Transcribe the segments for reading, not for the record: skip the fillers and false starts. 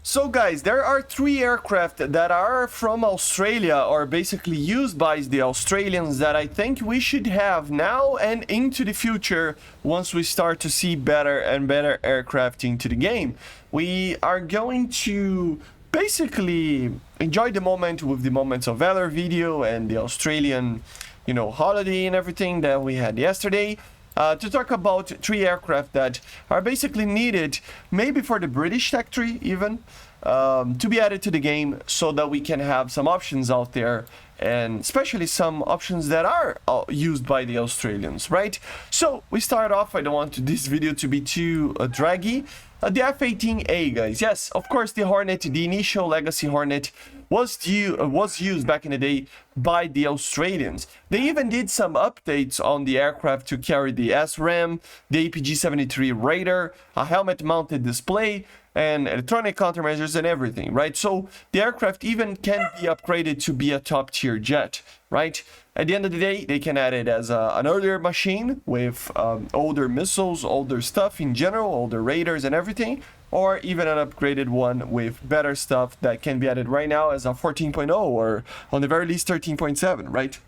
So guys, there are 3 aircraft that are from Australia or basically used by the Australians that I think we should have now and into the future once we start to see better and better aircraft into the game. We are going to basically enjoy the moment with the Moments of Valor video and the Australian, holiday and everything that we had yesterday. To talk about 3 aircraft that are basically needed, maybe for the British tech tree even, to be added to the game so that we can have some options out there, and especially some options that are used by the Australians, right? So we start off, I don't want this video to be too draggy. The F-18A, guys. Yes, of course, the Hornet, the initial Legacy Hornet, was used back in the day by the Australians. They even did some updates on the aircraft to carry the SRAM, the APG-73 radar, a helmet-mounted display, and electronic countermeasures and everything, right? So the aircraft even can be upgraded to be a top-tier jet, right? At the end of the day, they can add it as an earlier machine with older missiles, older stuff in general, older radars and everything, or even an upgraded one with better stuff that can be added right now as a 14.0 or on the very least 13.7, right?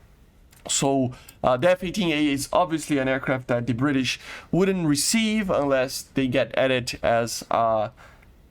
So the F-18A is obviously an aircraft that the British wouldn't receive unless they get added as a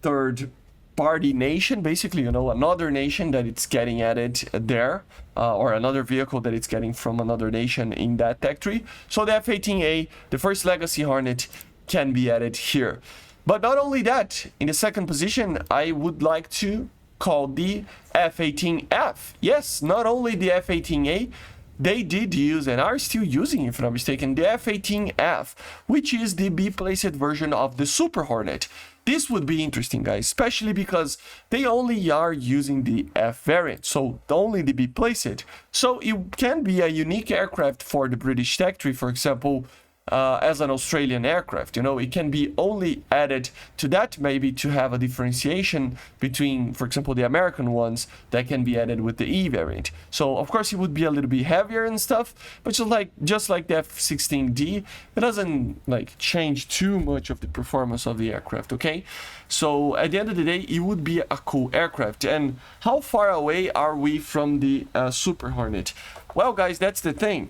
third-party nation, basically, another nation that it's getting added there, or another vehicle that it's getting from another nation in that tech tree. So the F-18A, the first Legacy Hornet, can be added here. But not only that, in the second position, I would like to call the F-18F. Yes, not only the F-18A, they did use and are still using, if I'm not mistaken, the F-18F, which is the B-placed version of the Super Hornet. This would be interesting, guys, especially because they only are using the F variant, so only the B-placed. So it can be a unique aircraft for the British tech tree, for example, as an Australian aircraft. It can be only added to that, maybe to have a differentiation between, for example, the American ones that can be added with the E variant. So of course it would be a little bit heavier and stuff, but just like the F-16D, it doesn't change too much of the performance of the aircraft. Okay, so at the end of the day, it would be a cool aircraft. And how far away are we from the Super Hornet? Well, guys, that's the thing.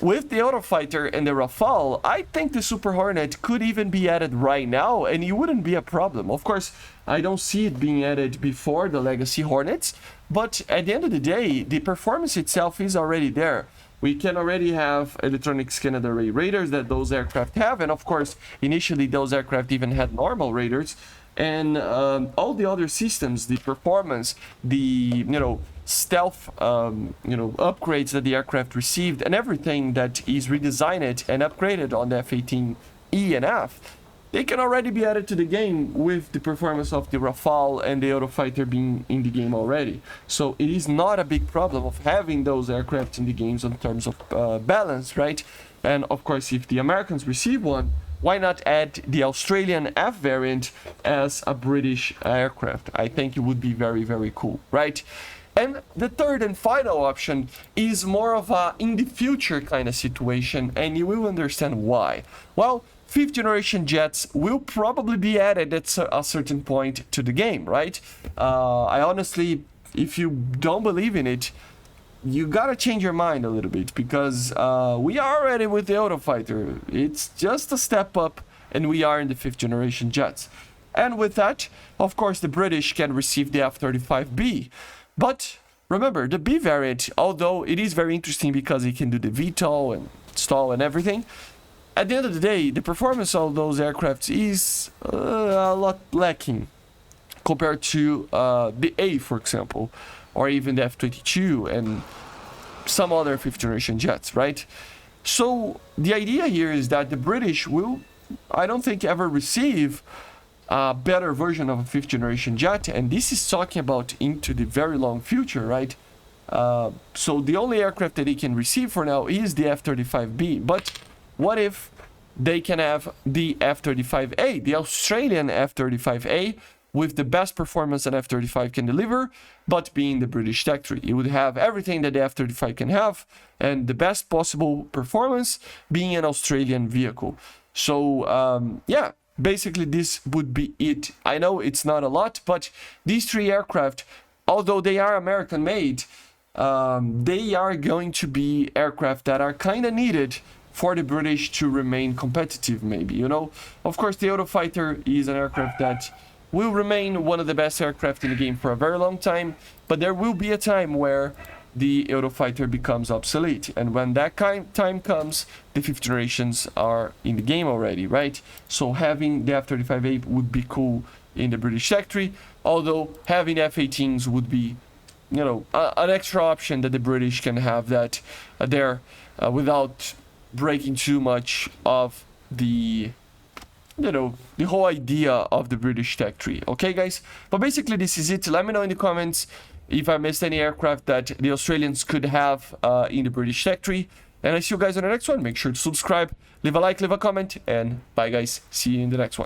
With the Eurofighter and the Rafale, I think the Super Hornet could even be added right now, and it wouldn't be a problem. Of course, I don't see it being added before the Legacy Hornets, but at the end of the day, the performance itself is already there. We can already have electronic scanned array radars that those aircraft have, and of course, initially those aircraft even had normal radars, and all the other systems, the performance, the stealth upgrades that the aircraft received, and everything that is redesigned and upgraded on the F-18E and F, they can already be added to the game with the performance of the Rafale and the Eurofighter being in the game already. So it is not a big problem of having those aircraft in the games in terms of balance, right? And of course, if the Americans receive one, why not add the Australian F variant as a British aircraft? I think it would be very, very cool, right? And the third and final option is more of a in the future kind of situation, and you will understand why. Well, 5th generation jets will probably be added at a certain point to the game, right? I honestly, if you don't believe in it, you gotta change your mind a little bit, because we are already with the Eurofighter. It's just a step up, and we are in the 5th generation jets. And with that, of course, the British can receive the F-35B. But remember, the B variant, although it is very interesting because it can do the VTOL and stall and everything, at the end of the day, the performance of those aircrafts is a lot lacking compared to the A, for example, or even the F-22 and some other 5th generation jets, right? So the idea here is that the British will, I don't think, ever receive a better version of a 5th generation jet, and this is talking about into the very long future, right? So the only aircraft that they can receive for now is the F-35B, but what if they can have the F-35A, the Australian F-35A, with the best performance an F-35 can deliver, but being the British tech tree? It would have everything that the F-35 can have, and the best possible performance being an Australian vehicle. So, yeah, basically this would be it. I know it's not a lot, but these 3 aircraft, although they are American made, they are going to be aircraft that are kind of needed for the British to remain competitive, maybe, you know. Of course, the Eurofighter is an aircraft that will remain one of the best aircraft in the game for a very long time, but there will be a time where the Eurofighter becomes obsolete, and when that time comes, the 5th generations are in the game already, right? So having the F-35A would be cool in the British sector, although having F-18s would be, you know, an extra option that the British can have that there without breaking too much of the, you know, the whole idea of the British tech tree. Okay, guys? But basically, this is it. Let me know in the comments if I missed any aircraft that the Australians could have in the British tech tree. And I see you guys on the next one. Make sure to subscribe, leave a like, leave a comment, and bye, guys. See you in the next one.